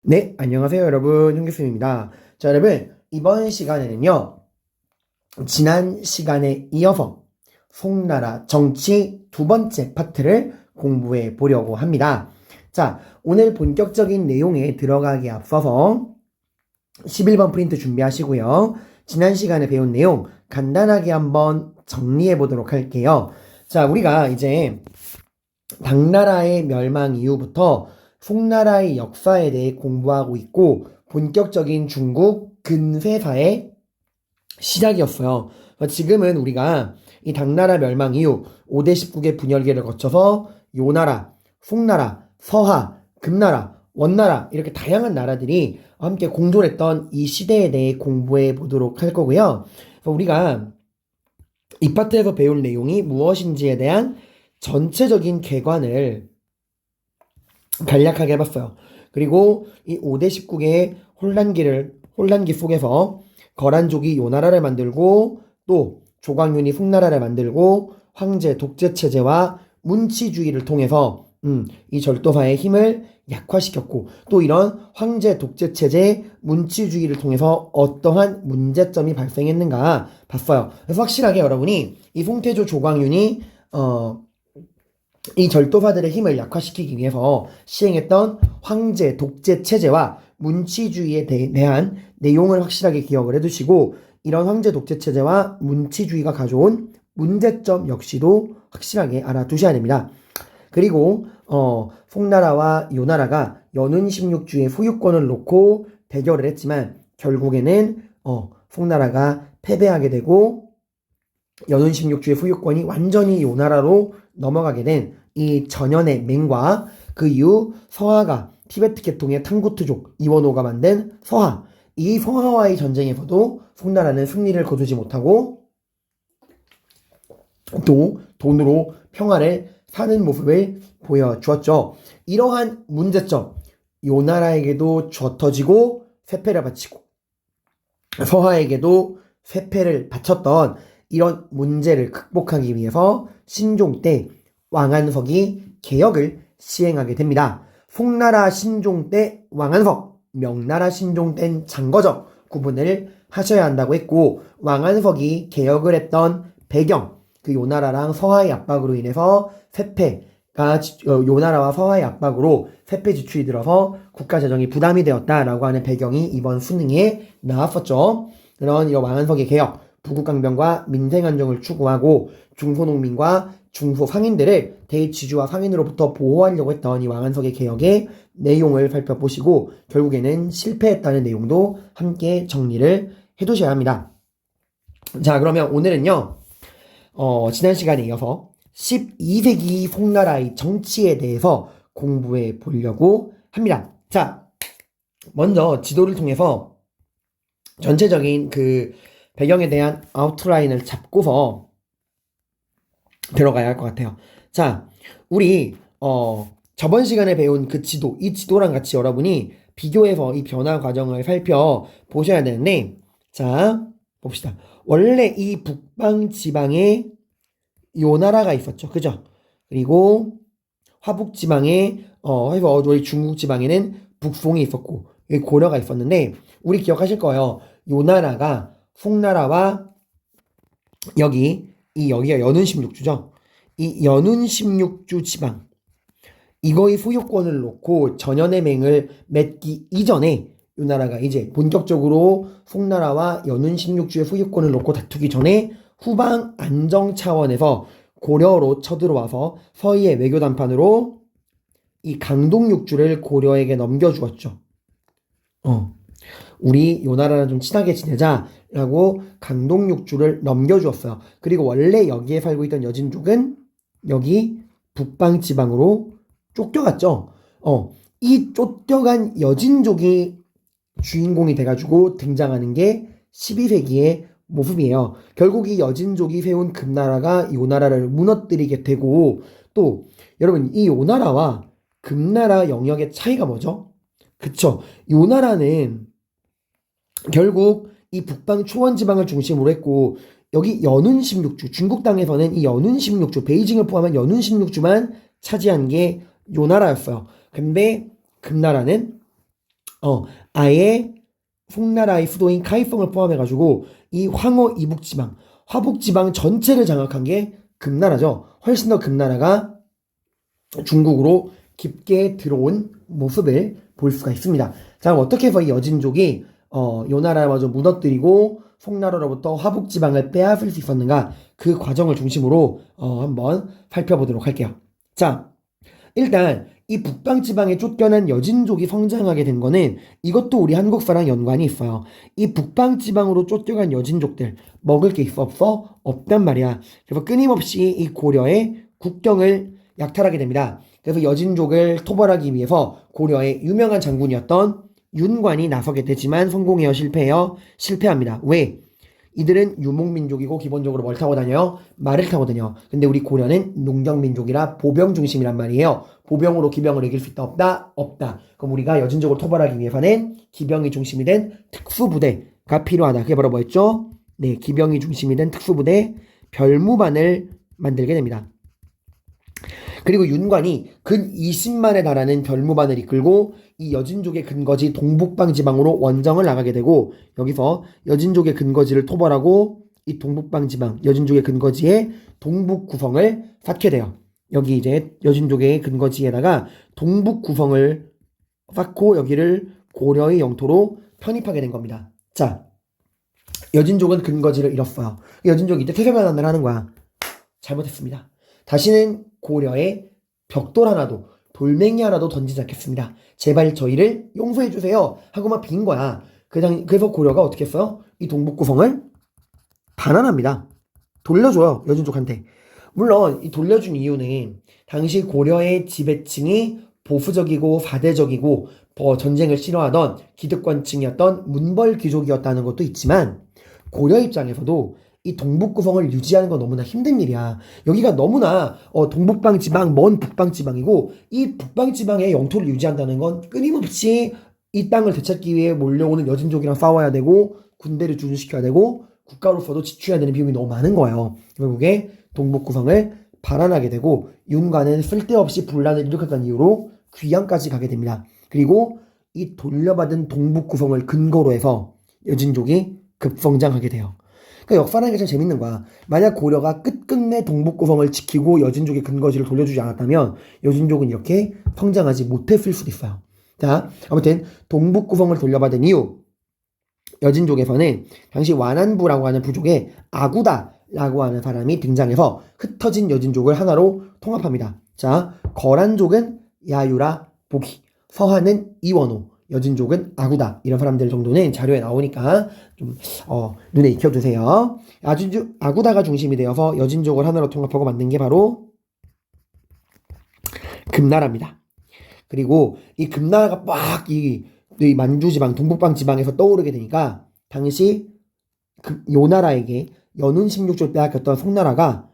네, 안녕하세요, 여러분. 홍교수입니다. 자, 여러분, 이번 시간에는요, 지난 시간에 이어서 송나라 정치 두 번째 파트를 공부해 보려고 합니다. 자, 오늘 본격적인 내용에 들어가기 앞서서 11번 프린트 준비하시고요. 지난 시간에 배운 내용 간단하게 한번 정리해 보도록 할게요. 자, 우리가 이제 당나라의 멸망 이후부터 송나라의 역사에 대해 공부하고 있고 본격적인 중국 근세사의 시작이었어요. 지금은 우리가 이 당나라 멸망 이후 5대 19개 분열기를 거쳐서 요나라, 송나라, 서하, 금나라, 원나라 이렇게 다양한 나라들이 함께 공존했던 이 시대에 대해 공부해 보도록 할 거고요. 우리가 이 파트에서 배울 내용이 무엇인지에 대한 전체적인 개관을 간략하게 해봤어요. 그리고 이 5대 19개의 혼란기 속에서 거란족이 요나라를 만들고 또 조광윤이 송나라를 만들고 황제 독재 체제와 문치주의를 통해서 이 절도사의 힘을 약화시켰고 또 이런 황제 독재 체제 문치주의를 통해서 어떠한 문제점이 발생했는가 봤어요. 그래서 확실하게 여러분이 이 송태조 조광윤이 이 절도사들의 힘을 약화시키기 위해서 시행했던 황제 독재 체제와 문치주의에 대한 내용을 확실하게 기억을 해두시고 이런 황제 독재 체제와 문치주의가 가져온 문제점 역시도 확실하게 알아두셔야 됩니다. 그리고 송나라와 요나라가 연운 16주의 소유권을 놓고 대결을 했지만 결국에는 송나라가 패배하게 되고 연운 16주의 소유권이 완전히 요나라로 넘어가게 된 이 전연의 맹과 그 이후 서하가 티베트 계통의 탕구트족 이원호가 만든 서하, 이 서하와의 전쟁에서도 송나라는 승리를 거두지 못하고 또 돈으로 평화를 사는 모습을 보여주었죠. 이러한 문제점, 요나라에게도 쥐어터지고 쇠패를 바치고 서하에게도 쇠패를 바쳤던 이런 문제를 극복하기 위해서 신종 때 왕안석이 개혁을 시행하게 됩니다. 송나라 신종 때 왕안석, 명나라 신종 땐 장거적 구분을 하셔야 한다고 했고 왕안석이 개혁을 했던 배경, 그 요나라랑 서하의 압박으로 인해서 쇠패가 요나라와 서하의 압박으로 쇠패 지출이 들어서 국가 재정이 부담이 되었다라고 하는 배경이 이번 수능에 나왔었죠. 그런 이런 왕안석의 개혁, 부국강병과 민생안정을 추구하고 중소농민과 중소상인들을 대지주와 상인으로부터 보호하려고 했던 이 왕안석의 개혁의 내용을 살펴보시고 결국에는 실패했다는 내용도 함께 정리를 해두셔야 합니다. 자, 그러면 오늘은요 지난 시간에 이어서 12세기 송나라의 정치에 대해서 공부해 보려고 합니다. 자, 먼저 지도를 통해서 전체적인 그 배경에 대한 아웃라인을 잡고서 들어가야 할 것 같아요. 자, 우리 저번 시간에 배운 그 지도, 이 지도랑 같이 여러분이 비교해서 이 변화 과정을 살펴보셔야 되는데, 자, 봅시다. 원래 이 북방 지방에 요나라가 있었죠. 그죠? 그리고 화북 지방에 해서 우리 중국 지방에는 북송이 있었고 여기 고려가 있었는데 우리 기억하실 거예요. 요나라가 송나라와 여기가 연운 16주죠. 이 연운 16주 지방 이거의 소유권을 놓고 전연의 맹을 맺기 이전에 요나라가 이제 본격적으로 송나라와 연운 16주의 소유권을 놓고 다투기 전에 후방 안정 차원에서 고려로 쳐들어와서 서희의 외교 담판으로 이 강동 6주를 고려에게 넘겨주었죠. 우리 요나라랑 좀 친하게 지내자라고 강동 6주를 넘겨주었어요. 그리고 원래 여기에 살고 있던 여진족은 여기 북방 지방으로 쫓겨갔죠. 이 쫓겨간 여진족이 주인공이 돼가지고 등장하는 게 12세기의 모습이에요. 결국 이 여진족이 세운 금나라가 요나라를 무너뜨리게 되고 또 여러분 이 요나라와 금나라 영역의 차이가 뭐죠? 그쵸. 요나라는 결국 이 북방 초원지방을 중심으로 했고 여기 연운 16주 중국 땅에서는 이 연운 16주 베이징을 포함한 연운 16주만 차지한 게 요나라였어요. 근데 금나라는 아예 송나라의 수도인 카이펑을 포함해가지고 이 황허 이북지방, 화북지방 전체를 장악한 게 금나라죠. 훨씬 더 금나라가 중국으로 깊게 들어온 모습을 볼 수가 있습니다. 자, 그럼 어떻게 해서 이 여진족이 요 나라마저 무너뜨리고 송나라로부터 화북지방을 빼앗을 수 있었는가, 그 과정을 중심으로 한번 살펴보도록 할게요. 자, 일단 이 북방지방에 쫓겨난 여진족이 성장하게 된 거는 이것도 우리 한국사랑 연관이 있어요. 이 북방지방으로 쫓겨간 여진족들 먹을 게 있어 없어? 없단 말이야. 그래서 끊임없이 이 고려의 국경을 약탈하게 됩니다. 그래서 여진족을 토벌하기 위해서 고려의 유명한 장군이었던 윤관이 나서게 되지만 성공해요, 실패해요? 실패합니다. 왜? 이들은 유목민족이고 기본적으로 뭘 타고 다녀요? 말을 타고 다녀. 근데 우리 고려는 농경민족이라 보병 중심이란 말이에요. 보병으로 기병을 이길 수 있다 없다? 없다. 그럼 우리가 여진족을 토벌하기 위해서는 기병이 중심이 된 특수부대가 필요하다. 그게 바로 뭐였죠? 네, 기병이 중심이 된 특수부대 별무반을 만들게 됩니다. 그리고 윤관이 근 20만에 달하는 별무반을 이끌고 이 여진족의 근거지 동북방 지방으로 원정을 나가게 되고, 여기서 여진족의 근거지를 토벌하고 이 동북방 지방 여진족의 근거지에 동북 구성을 쌓게 돼요. 여기 이제 여진족의 근거지에다가 동북 구성을 쌓고 여기를 고려의 영토로 편입하게 된 겁니다. 자, 여진족은 근거지를 잃었어요. 여진족이 이제 태세변환을 하는 거야. 잘못했습니다. 다시는 고려에 벽돌 하나도 돌멩이 하나도 던지지 않겠습니다. 제발 저희를 용서해 주세요 하고 막 빈 거야. 그래서 고려가 어떻게 했어요? 이 동북구성을 반환합니다. 돌려줘요, 여진족한테. 물론 이 돌려준 이유는 당시 고려의 지배층이 보수적이고 사대적이고 전쟁을 싫어하던 기득권층이었던 문벌 귀족이었다는 것도 있지만, 고려 입장에서도 이 동북구성을 유지하는 건 너무나 힘든 일이야. 여기가 너무나 동북방 지방, 먼 북방 지방이고, 이 북방 지방의 영토를 유지한다는 건 끊임없이 이 땅을 되찾기 위해 몰려오는 여진족이랑 싸워야 되고, 군대를 주둔시켜야 되고, 국가로서도 지출해야 되는 비용이 너무 많은 거예요. 결국에 동북구성을 반환하게 되고, 윤관은 쓸데없이 분란을 일으켰다는 이유로 귀양까지 가게 됩니다. 그리고 이 돌려받은 동북구성을 근거로 해서 여진족이 급성장하게 돼요. 그러니까 역사라는 게 참 재밌는 거야. 만약 고려가 끝끝내 동북구성을 지키고 여진족의 근거지를 돌려주지 않았다면 여진족은 이렇게 성장하지 못했을 수도 있어요. 자, 아무튼 동북구성을 돌려받은 이후 여진족에서는 당시 완안부라고 하는 부족에 아구다라고 하는 사람이 등장해서 흩어진 여진족을 하나로 통합합니다. 자, 거란족은 야유라 보기, 서한은 이원호, 여진족은 아구다, 이런 사람들 정도는 자료에 나오니까 좀 눈에 익혀두세요. 아구다가 중심이 되어서 여진족을 하나로 통합하고 만든 게 바로 금나라입니다. 그리고 이 금나라가 막 이 만주지방, 동북방 지방에서 떠오르게 되니까 당시 요 나라에게 연운 16조를 빼앗겼던 송나라가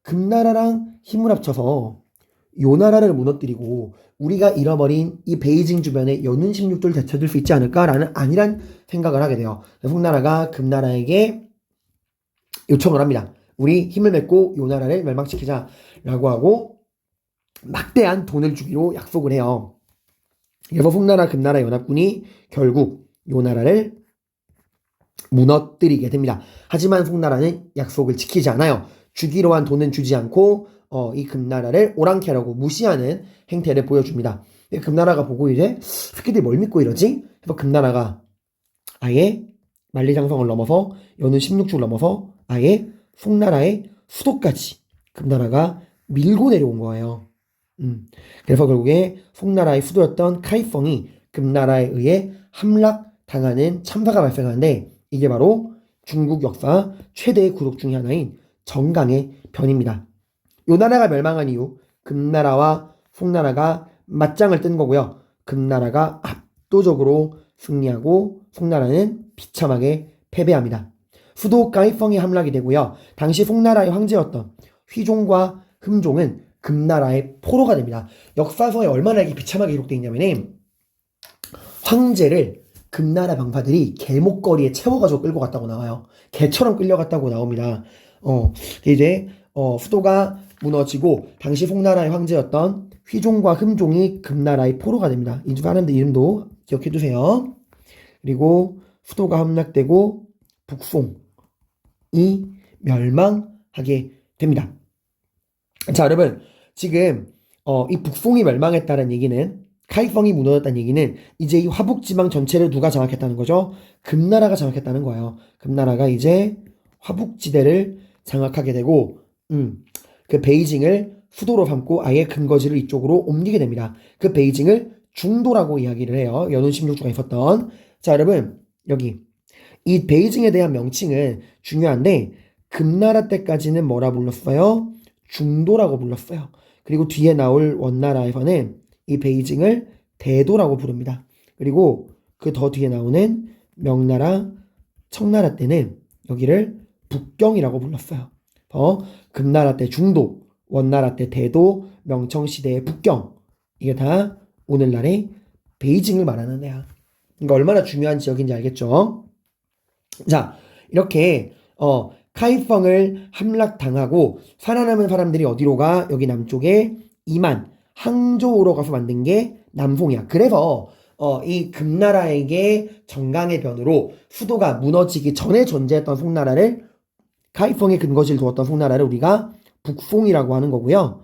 금나라랑 힘을 합쳐서 요 나라를 무너뜨리고 우리가 잃어버린 이 베이징 주변의 연운 16조를 되찾을 수 있지 않을까라는 안일한 생각을 하게 돼요. 송나라가 금나라에게 요청을 합니다. 우리 힘을 맺고 요 나라를 멸망시키자라고 하고 막대한 돈을 주기로 약속을 해요. 그래서 송나라 금나라 연합군이 결국 요 나라를 무너뜨리게 됩니다. 하지만 송나라는 약속을 지키지 않아요. 주기로 한 돈은 주지 않고 이 금나라를 오랑캐 하라고 무시하는 행태를 보여줍니다. 금나라가 보고 이제 새끼들이 뭘 믿고 이러지? 그래서 금나라가 아예 만리장성을 넘어서 연운 16주를 넘어서 아예 송나라의 수도까지 금나라가 밀고 내려온 거예요. 그래서 결국에 송나라의 수도였던 카이펑이 금나라에 의해 함락당하는 참사가 발생하는데, 이게 바로 중국 역사 최대의 굴곡 중의 하나인 정강의 변입니다. 요 나라가 멸망한 이후 금나라와 송나라가 맞짱을 뜬 거고요. 금나라가 압도적으로 승리하고 송나라는 비참하게 패배합니다. 수도 카이펑이 함락이 되고요. 당시 송나라의 황제였던 휘종과 흠종은 금나라의 포로가 됩니다. 역사서에 얼마나 이게 비참하게 기록되어 있냐면은 황제를 금나라 병사들이 개목걸이에 채워가지고 끌고 갔다고 나와요. 개처럼 끌려갔다고 나옵니다. 이제 수도가 무너지고 당시 송나라의 황제였던 휘종과 흠종이 금나라의 포로가 됩니다. 이 사람들 이름도 기억해 두세요. 그리고 수도가 함락되고 북송이 멸망하게 됩니다. 자, 여러분, 지금 이 북송이 멸망했다는 얘기는, 카이펑이 무너졌다는 얘기는 이제 이 화북지방 전체를 누가 장악했다는 거죠? 금나라가 장악했다는 거예요. 금나라가 이제 화북지대를 장악하게 되고 그 베이징을 수도로 삼고 아예 근거지를 이쪽으로 옮기게 됩니다. 그 베이징을 중도라고 이야기를 해요. 연운 16주가 있었던. 자, 여러분, 여기 이 베이징에 대한 명칭은 중요한데 금나라 때까지는 뭐라 불렀어요? 중도라고 불렀어요. 그리고 뒤에 나올 원나라에서는 이 베이징을 대도라고 부릅니다. 그리고 그 더 뒤에 나오는 명나라, 청나라 때는 여기를 북경이라고 불렀어요. 금나라 때 중도, 원나라 때 대도, 명청시대의 북경. 이게 다 오늘날의 베이징을 말하는 데야. 그러니까 얼마나 중요한 지역인지 알겠죠? 자, 이렇게 카이펑을 함락당하고 살아남은 사람들이 어디로 가? 여기 남쪽에 이만, 항저우로 가서 만든 게 남송이야. 그래서 이 금나라에게 정강의 변으로 수도가 무너지기 전에 존재했던 송나라를, 카이펑의 근거지를 두었던 송나라를 우리가 북송이라고 하는 거고요.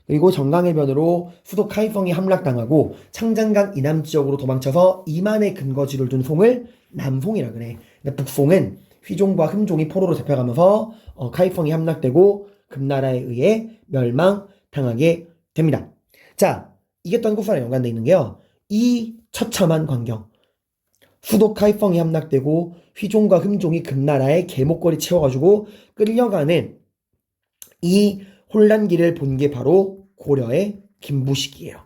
그리고 정강의 변으로 수도 카이펑이 함락당하고 창장강 이남 지역으로 도망쳐서 이만의 근거지를 둔 송을 남송이라 그래. 근데 북송은 휘종과 흠종이 포로로 잡혀가면서 카이펑이 함락되고 금나라에 의해 멸망당하게 됩니다. 자, 이게 또 한국사랑 연관되어 있는 게요. 이 처참한 광경, 수도 카이펑이 함락되고 휘종과 흠종이 금나라의 계목걸이 채워가지고 끌려가는 이 혼란기를 본 게 바로 고려의 김부식이에요.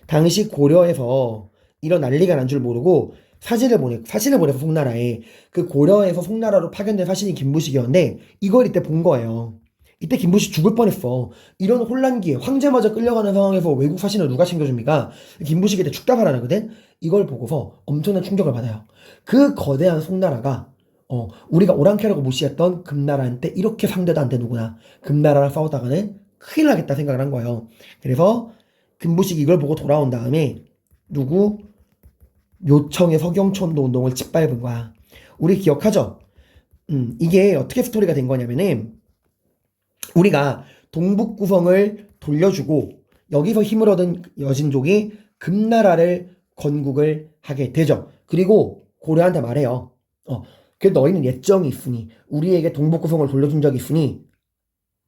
당시 고려에서 이런 난리가 난 줄 모르고 사신을 보내서 송나라에, 그 고려에서 송나라로 파견된 사신이 김부식이었는데 이걸 이때 본 거예요. 이때 김부식 죽을 뻔했어. 이런 혼란기에 황제마저 끌려가는 상황에서 외국 사신을 누가 챙겨줍니까? 김부식이 이때 죽다가 나거든. 이걸 보고서 엄청난 충격을 받아요. 그 거대한 송나라가 우리가 오랑캐라고 무시했던 금나라한테 이렇게 상대도 안 되는구나. 금나라랑 싸우다가는 큰일 나겠다 생각을 한 거예요. 그래서 김부식이 이걸 보고 돌아온 다음에 묘청의 서경촌도 운동을 짓밟은 거야. 우리 기억하죠? 이게 어떻게 스토리가 된 거냐면은, 우리가 동북구성을 돌려주고 여기서 힘을 얻은 여진족이 금나라를 건국을 하게 되죠. 그리고 고려한테 말해요. 그래도 너희는 예정이 있으니, 우리에게 동북구성을 돌려준 적이 있으니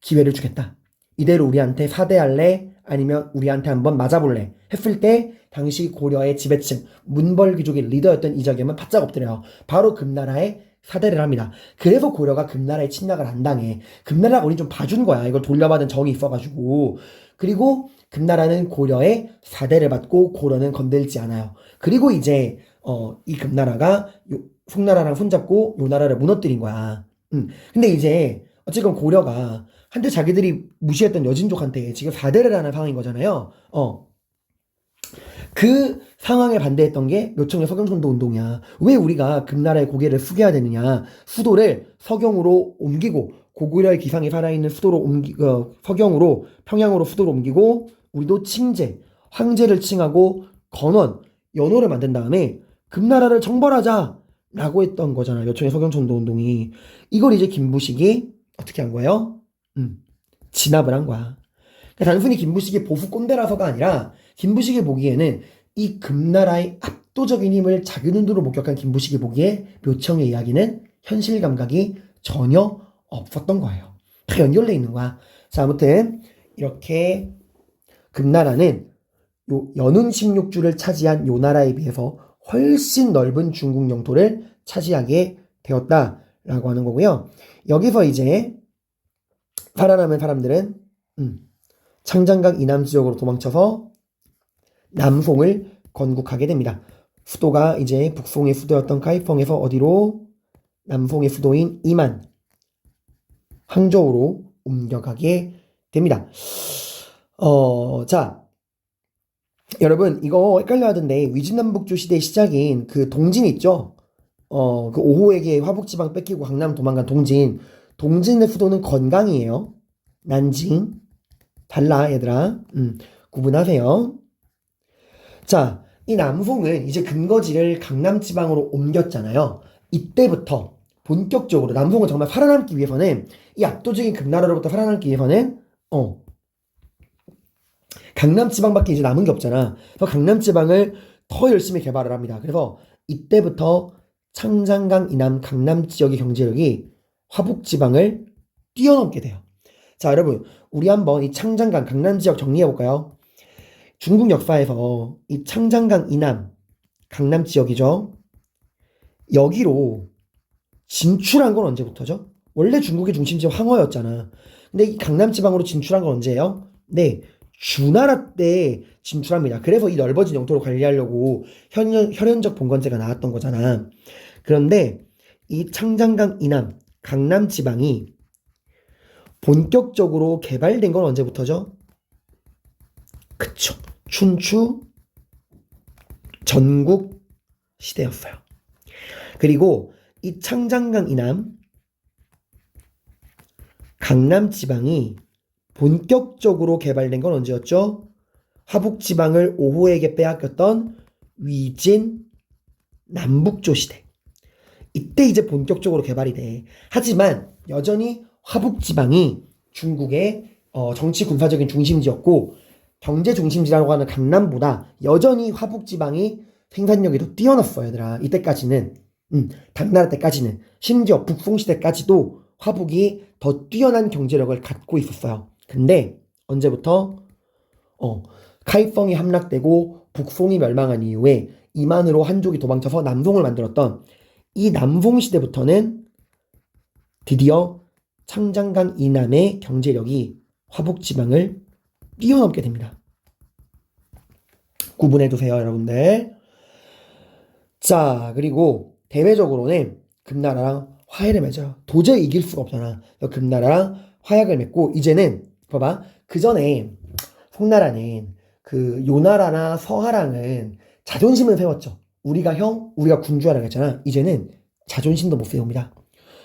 기회를 주겠다. 이대로 우리한테 사대할래? 아니면 우리한테 한번 맞아볼래? 했을 때 당시 고려의 지배층 문벌귀족의 리더였던 이적임은 바짝 엎드려요. 바로 금나라에 사대를 합니다. 그래서 고려가 금나라에 침략을 안 당해. 금나라가 우리 좀 봐준 거야. 이걸 돌려받은 정이 있어가지고. 그리고 금나라는 고려의 사대를 받고 고려는 건들지 않아요. 그리고 이제 이 금나라가 송나라랑 손잡고 요 나라를 무너뜨린 거야. 근데 이제 어쨌건 고려가 한때 자기들이 무시했던 여진족한테 지금 사대를 하는 상황인 거잖아요. 그 상황에 반대했던 게 묘청의 서경촌도 운동이야. 왜 우리가 금나라의 고개를 숙여야 되느냐. 수도를 서경으로 옮기고, 고구려의 기상이 살아있는 수도로 서경으로, 평양으로 수도로 옮기고, 우리도 칭제, 황제를 칭하고 건원, 연호를 만든 다음에 금나라를 정벌하자 라고 했던 거잖아. 묘청의 서경촌도 운동이. 이걸 이제 김부식이 어떻게 한 거예요? 진압을 한 거야. 그러니까 단순히 김부식이 보수 꼰대라서가 아니라, 김부식이 보기에는 이 금나라의 압도적인 힘을 자기 눈으로 목격한 김부식이 보기에 묘청의 이야기는 현실 감각이 전혀 없었던 거예요. 다 연결돼 있는 거야. 자, 아무튼 이렇게 금나라는 연운 16주를 차지한 요 나라에 비해서 훨씬 넓은 중국 영토를 차지하게 되었다라고 하는 거고요. 여기서 이제 살아남은 사람들은 창장강 이남 지역으로 도망쳐서 남송을 건국하게 됩니다. 수도가 이제 북송의 수도였던 카이펑에서 어디로? 남송의 수도인 이만, 항저우로 옮겨가게 됩니다. 자, 여러분 이거 헷갈려 하던데, 위진남북조 시대의 시작인 그 동진 있죠? 그 오호에게 화북지방 뺏기고 강남 도망간 동진의 수도는 건강이에요. 난징. 달라 얘들아. 구분하세요. 자, 이 남송은 이제 근거지를 강남지방으로 옮겼잖아요. 이때부터 본격적으로 남송은 정말 살아남기 위해서는 이 압도적인 금나라로부터 살아남기 위해서는 강남지방밖에 이제 남은 게 없잖아. 그래서 강남지방을 더 열심히 개발을 합니다. 그래서 이때부터 창장강 이남 강남 지역의 경제력이 화북지방을 뛰어넘게 돼요. 자, 여러분, 우리 한번 이 창장강 강남 지역 정리해 볼까요? 중국 역사에서 이 창장강 이남 강남 지역이죠. 여기로 진출한 건 언제부터죠? 원래 중국의 중심지 황허였잖아. 근데 이 강남 지방으로 진출한 건 언제예요? 네, 주나라 때 진출합니다. 그래서 이 넓어진 영토를 관리하려고 혈연적 봉건제가 나왔던 거잖아. 그런데 이 창장강 이남 강남 지방이 본격적으로 개발된 건 언제부터죠? 그쵸. 춘추 전국 시대였어요. 그리고 이 창장강 이남 강남 지방이 본격적으로 개발된 건 언제였죠? 화북지방을 오호에게 빼앗겼던 위진 남북조 시대. 이때 이제 본격적으로 개발이 돼. 하지만 여전히 화북지방이 중국의 정치 군사적인 중심지였고 경제 중심지라고 하는 강남보다 여전히 화북지방이 생산력이 더 뛰어났어요, 얘들아. 이때까지는 당나라 때까지는 심지어 북송시대까지도 화북이 더 뛰어난 경제력을 갖고 있었어요. 근데 언제부터 카이펑이 함락되고 북송이 멸망한 이후에 이만으로 한족이 도망쳐서 남송을 만들었던 이 남송 시대부터는 드디어 창장강 이남의 경제력이 화북지방을 뛰어넘게 됩니다. 구분해두세요, 여러분들. 자, 그리고 대외적으로는 금나라랑 화해를 맺어요. 도저히 이길 수가 없잖아. 금나라랑 화약을 맺고 이제는 봐봐. 그 전에 송나라는 그 요나라나 서하랑은 자존심을 세웠죠. 우리가 우리가 군주하라고 했잖아. 이제는 자존심도 못 세웁니다.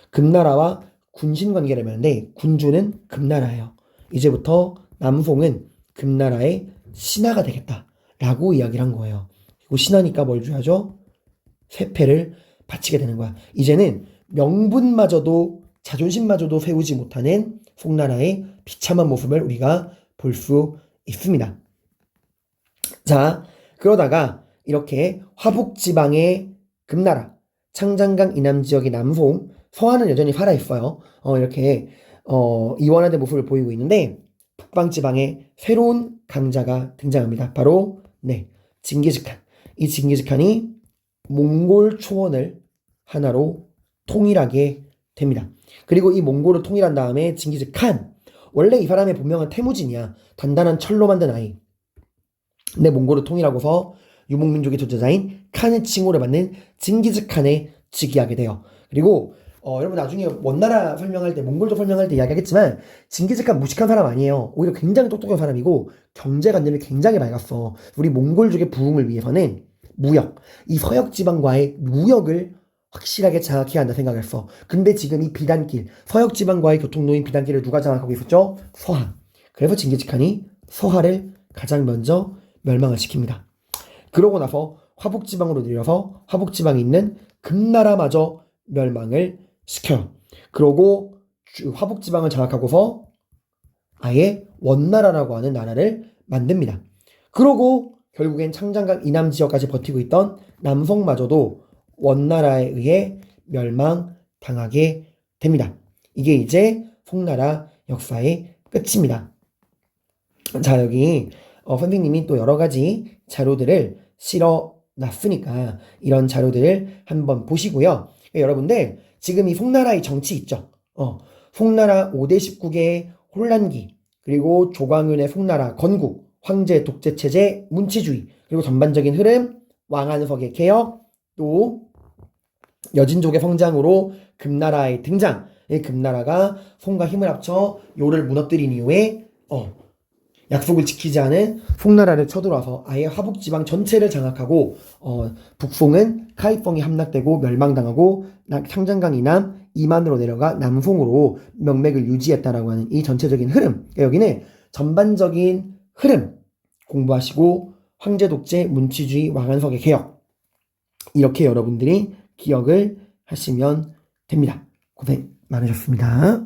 금나라와 군신 관계를 맺는데 군주는 금나라예요. 이제부터 남송은 금나라의 신하가 되겠다라고 이야기를 한 거예요. 그리고 신하니까 뭘 줘야죠? 세패를 바치게 되는 거야. 이제는 명분마저도 자존심마저도 세우지 못하는 송나라의 비참한 모습을 우리가 볼 수 있습니다. 자, 그러다가 이렇게 화북지방의 금나라, 창장강 이남 지역의 남송, 서하는 여전히 살아있어요. 이렇게 이원화된 모습을 보이고 있는데 북방지방에 새로운 강자가 등장합니다. 바로 징기즈칸. 이 징기즈칸이 몽골 초원을 하나로 통일하게 됩니다. 그리고 이 몽골을 통일한 다음에 징기즈칸, 원래 이 사람의 본명은 태무진이야. 단단한 철로 만든 아이. 근데 몽골을 통일하고서 유목민족의 조제자인 칸의 칭호를 받는 징기즈칸에 즉위하게 돼요. 그리고 여러분 나중에 원나라 설명할 때 몽골도 설명할 때 이야기하겠지만 징기즈칸 무식한 사람 아니에요. 오히려 굉장히 똑똑한 사람이고 경제관념이 굉장히 맑았어. 우리 몽골족의 부흥을 위해서는 무역, 이 서역지방과의 무역을 확실하게 장악해야 한다 생각했어. 근데 지금 이 비단길, 서역지방과의 교통로인 비단길을 누가 장악하고 있었죠? 서하. 그래서 징기즈칸이 서하를 가장 먼저 멸망을 시킵니다. 그러고 나서 화북지방으로 내려서 화북지방에 있는 금나라마저 멸망을 시켜요. 그러고 화북지방을 장악하고서 아예 원나라라고 하는 나라를 만듭니다. 그러고 결국엔 창장강 이남 지역까지 버티고 있던 남송마저도 원나라에 의해 멸망당하게 됩니다. 이게 이제 송나라 역사의 끝입니다. 자, 여기 선생님이 또 여러 가지 자료들을 실어놨으니까 이런 자료들을 한번 보시고요. 여러분들 지금 이 송나라의 정치 있죠. 송나라 5대 19개의 혼란기, 그리고 조광윤의 송나라 건국, 황제 독재체제, 문치주의, 그리고 전반적인 흐름, 왕안석의 개혁, 또 여진족의 성장으로 금나라의 등장, 금나라가 송과 힘을 합쳐 요를 무너뜨린 이후에 약속을 지키지 않은 송나라를 쳐들어와서 아예 화북지방 전체를 장악하고 북송은 카이펑이 함락되고 멸망당하고 창장강 이남 이만으로 내려가 남송으로 명맥을 유지했다라고 하는 이 전체적인 흐름. 여기는 전반적인 흐름 공부하시고 황제 독재, 문치주의, 왕안석의 개혁. 이렇게 여러분들이 기억을 하시면 됩니다. 고생 많으셨습니다.